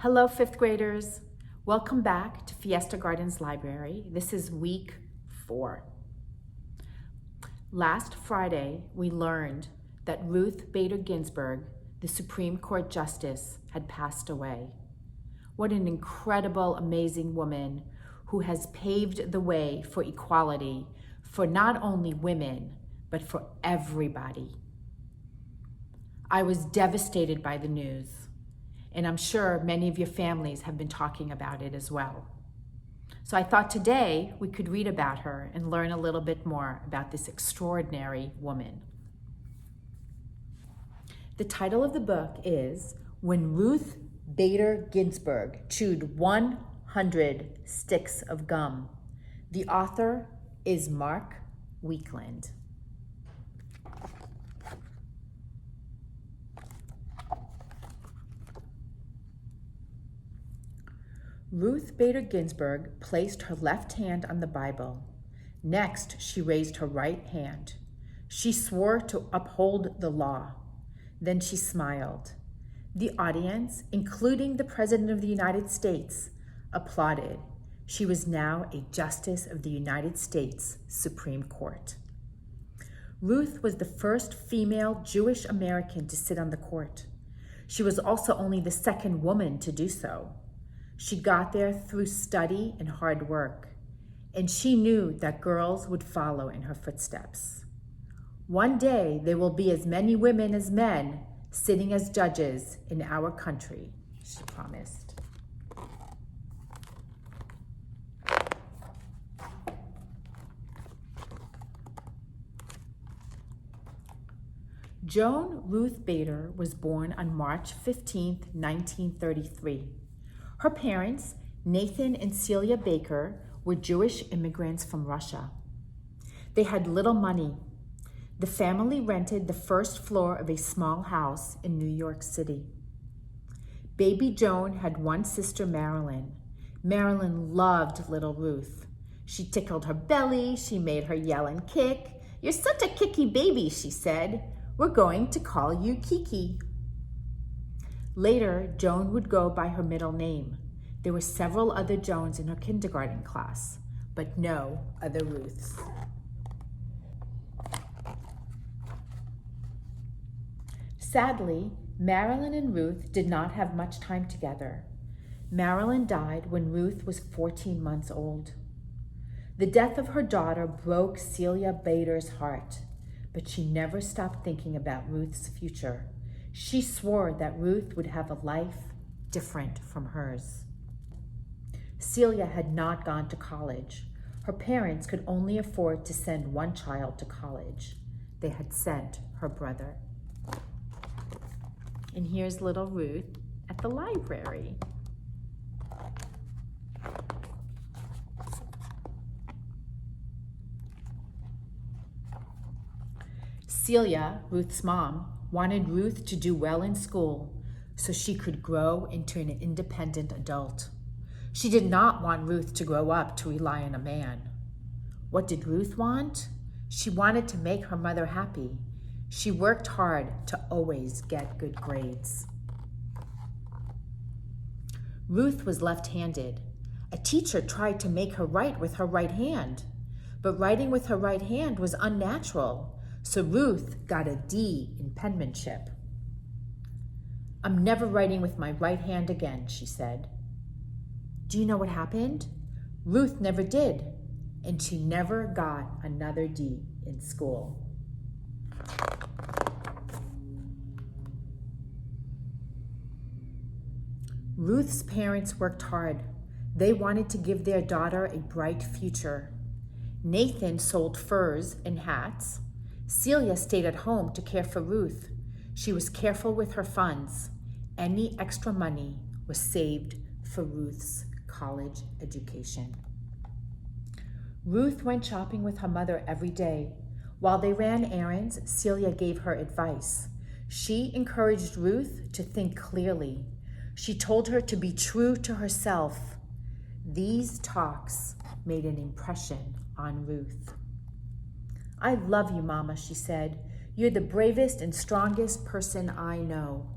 Hello, fifth graders. Welcome back to Fiesta Gardens Library. This is week 4. Last Friday, we learned that Ruth Bader Ginsburg, the Supreme Court Justice, had passed away. What an incredible, amazing woman who has paved the way for equality for not only women, but for everybody. I was devastated by the news. And I'm sure many of your families have been talking about it as well. So I thought today we could read about her and learn a little bit more about this extraordinary woman. The title of the book is When Ruth Bader Ginsburg Chewed 100 Sticks of Gum. The author is Mark Weakland. Ruth Bader Ginsburg placed her left hand on the Bible. Next, she raised her right hand. She swore to uphold the law. Then she smiled. The audience, including the President of the United States, applauded. She was now a Justice of the United States Supreme Court. Ruth was the first female Jewish American to sit on the court. She was also only the second woman to do so. She got there through study and hard work, and she knew that girls would follow in her footsteps. One day, there will be as many women as men sitting as judges in our country, she promised. Joan Ruth Bader was born on March 15, 1933. Her parents, Nathan and Celia Baker, were Jewish immigrants from Russia. They had little money. The family rented the first floor of a small house in New York City. Baby Joan had one sister, Marilyn. Marilyn loved little Ruth. She tickled her belly. She made her yell and kick. "You're such a kicky baby," she said. "We're going to call you Kiki." Later, Joan would go by her middle name. There were several other Joans in her kindergarten class, but no other Ruths. Sadly, Marilyn and Ruth did not have much time together. Marilyn died when Ruth was 14 months old. The death of her daughter broke Celia Bader's heart, but she never stopped thinking about Ruth's future. She swore that Ruth would have a life different from hers. Celia had not gone to college. Her parents could only afford to send one child to college. They had sent her brother. And here's little Ruth at the library. Celia, Ruth's mom, wanted Ruth to do well in school so she could grow into an independent adult. She did not want Ruth to grow up to rely on a man. What did Ruth want? She wanted to make her mother happy. She worked hard to always get good grades. Ruth was left-handed. A teacher tried to make her write with her right hand, but writing with her right hand was unnatural. So Ruth got a D in penmanship. "I'm never writing with my right hand again," she said. Do you know what happened? Ruth never did, and she never got another D in school. Ruth's parents worked hard. They wanted to give their daughter a bright future. Nathan sold furs and hats. Celia stayed at home to care for Ruth. She was careful with her funds. Any extra money was saved for Ruth's college education. Ruth went shopping with her mother every day. While they ran errands, Celia gave her advice. She encouraged Ruth to think clearly. She told her to be true to herself. These talks made an impression on Ruth. "I love you, Mama," she said. "You're the bravest and strongest person I know."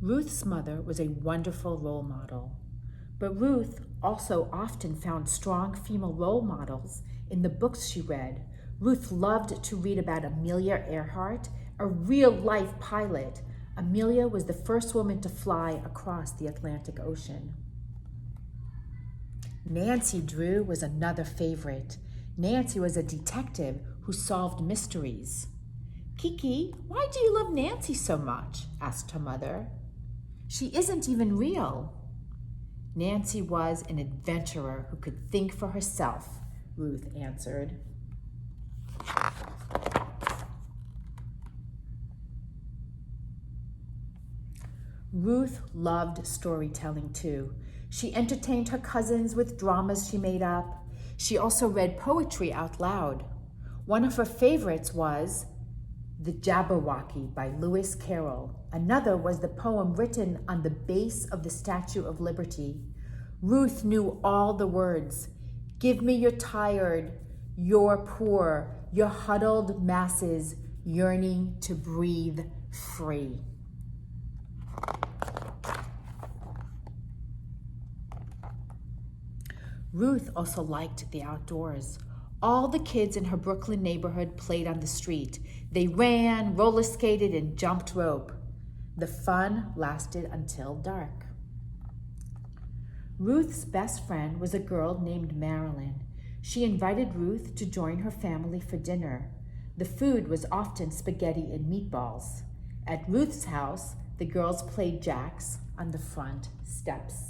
Ruth's mother was a wonderful role model, but Ruth also often found strong female role models in the books she read. Ruth loved to read about Amelia Earhart, a real-life pilot. Amelia was the first woman to fly across the Atlantic Ocean. Nancy Drew was another favorite. Nancy was a detective who solved mysteries. "Kiki, why do you love Nancy so much?" asked her mother. "She isn't even real." Nancy was an adventurer who could think for herself, Ruth answered. Ruth loved storytelling too. She entertained her cousins with dramas she made up. She also read poetry out loud. One of her favorites was The Jabberwocky by Lewis Carroll. Another was the poem written on the base of the Statue of Liberty. Ruth knew all the words. "Give me your tired, your poor, your huddled masses yearning to breathe free." Ruth also liked the outdoors. All the kids in her Brooklyn neighborhood played on the street. They ran, roller skated, and jumped rope. The fun lasted until dark. Ruth's best friend was a girl named Marilyn. She invited Ruth to join her family for dinner. The food was often spaghetti and meatballs. At Ruth's house, the girls played jacks on the front steps.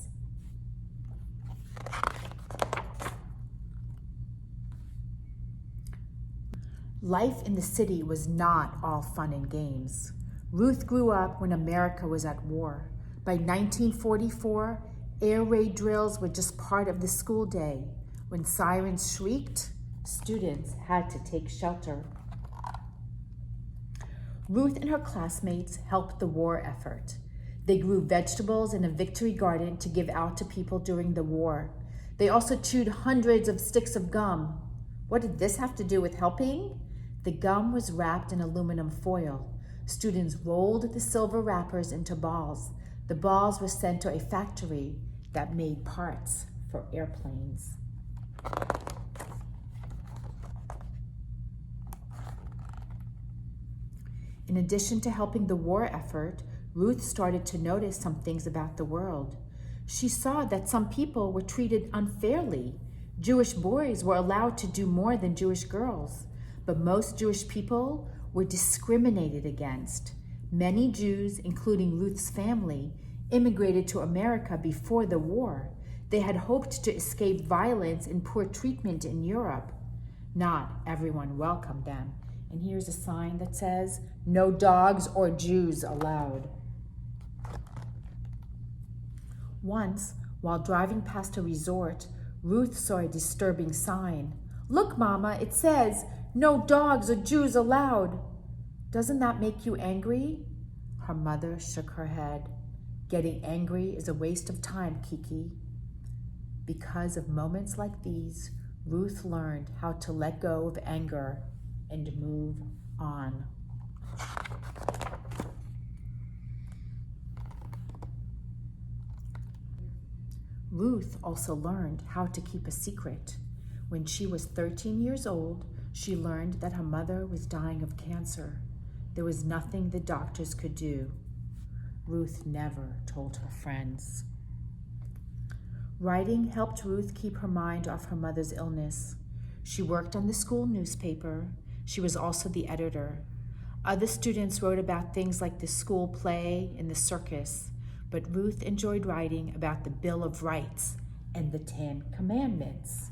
Life in the city was not all fun and games. Ruth grew up when America was at war. By 1944, air raid drills were just part of the school day. When sirens shrieked, students had to take shelter. Ruth and her classmates helped the war effort. They grew vegetables in a victory garden to give out to people during the war. They also chewed hundreds of sticks of gum. What did this have to do with helping? The gum was wrapped in aluminum foil. Students rolled the silver wrappers into balls. The balls were sent to a factory that made parts for airplanes. In addition to helping the war effort, Ruth started to notice some things about the world. She saw that some people were treated unfairly. Jewish boys were allowed to do more than Jewish girls, but most Jewish people were discriminated against. Many Jews, including Ruth's family, immigrated to America before the war. They had hoped to escape violence and poor treatment in Europe. Not everyone welcomed them. And here's a sign that says, "No dogs or Jews allowed." Once, while driving past a resort, Ruth saw a disturbing sign. "Look, Mama, it says, 'No dogs or Jews allowed.' Doesn't that make you angry?" Her mother shook her head. "Getting angry is a waste of time, Kiki." Because of moments like these, Ruth learned how to let go of anger and move on. Ruth also learned how to keep a secret. When she was 13 years old, she learned that her mother was dying of cancer. There was nothing the doctors could do. Ruth never told her friends. Writing helped Ruth keep her mind off her mother's illness. She worked on the school newspaper. She was also the editor. Other students wrote about things like the school play and the circus, but Ruth enjoyed writing about the Bill of Rights and the 10 Commandments.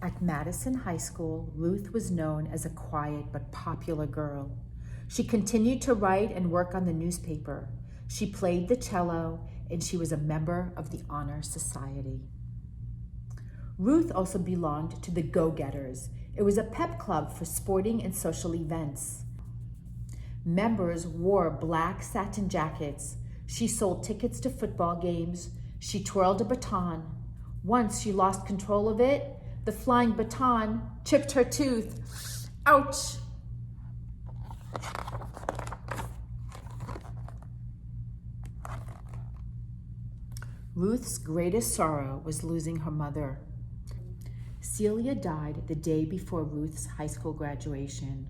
At Madison High School, Ruth was known as a quiet but popular girl. She continued to write and work on the newspaper. She played the cello, and she was a member of the Honor Society. Ruth also belonged to the Go-Getters. It was a pep club for sporting and social events. Members wore black satin jackets. She sold tickets to football games. She twirled a baton. Once she lost control of it. The flying baton chipped her tooth. Ouch! Ruth's greatest sorrow was losing her mother. Celia died the day before Ruth's high school graduation.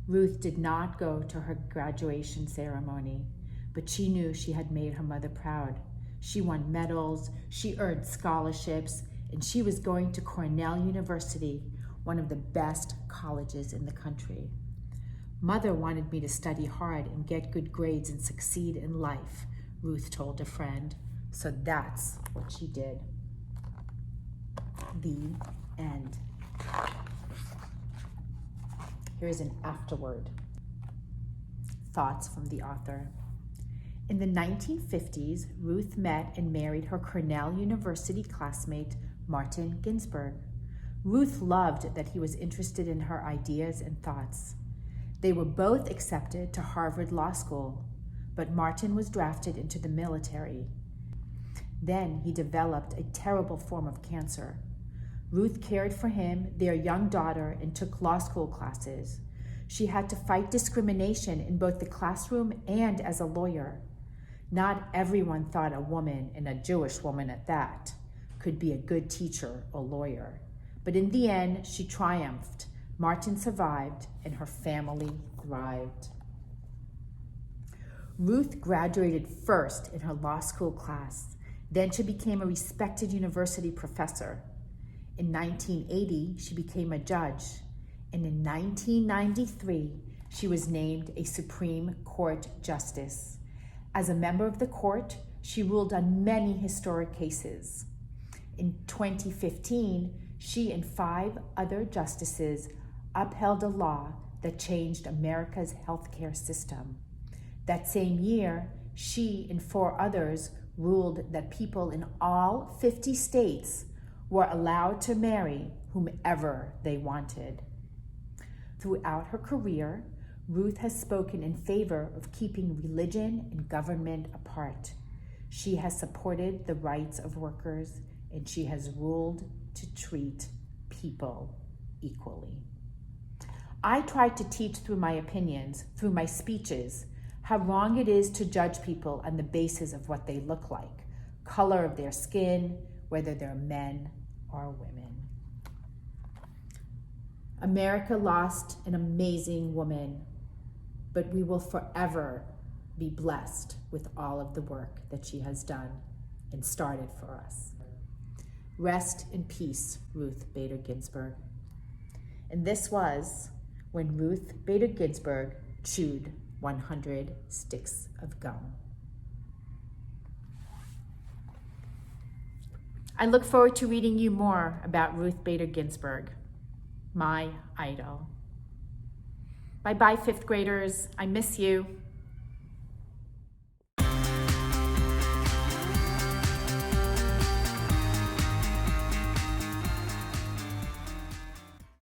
Ruth did not go to her graduation ceremony, but she knew she had made her mother proud. She won medals, she earned scholarships, and she was going to Cornell University, one of the best colleges in the country. Mother wanted me to study hard and get good grades and succeed in life, Ruth told a friend. So that's what she did. The end. Here's an afterword. Thoughts from the author. In the 1950s, Ruth met and married her Cornell University classmate, Martin Ginsburg. Ruth loved that he was interested in her ideas and thoughts. They were both accepted to Harvard Law School, but Martin was drafted into the military. Then he developed a terrible form of cancer. Ruth cared for him, their young daughter, and took law school classes. She had to fight discrimination in both the classroom and as a lawyer. Not everyone thought a woman, and a Jewish woman at that, could be a good teacher or lawyer. But in the end, she triumphed. Martin survived, and her family thrived. Ruth graduated first in her law school class. Then she became a respected university professor. In 1980, she became a judge. And in 1993, she was named a Supreme Court justice. As a member of the court, she ruled on many historic cases. In 2015, she and 5 other justices upheld a law that changed America's healthcare system. That same year, she and 4 others ruled that people in all 50 states were allowed to marry whomever they wanted. Throughout her career, Ruth has spoken in favor of keeping religion and government apart. She has supported the rights of workers, and she has ruled to treat people equally. I tried to teach through my opinions, through my speeches, how wrong it is to judge people on the basis of what they look like, color of their skin, whether they're men or women. America lost an amazing woman, but we will forever be blessed with all of the work that she has done and started for us. Rest in peace, Ruth Bader Ginsburg. And this was When Ruth Bader Ginsburg Chewed 100 Sticks of Gum. I look forward to reading you more about Ruth Bader Ginsburg, my idol. Bye-bye, 5th graders. I miss you.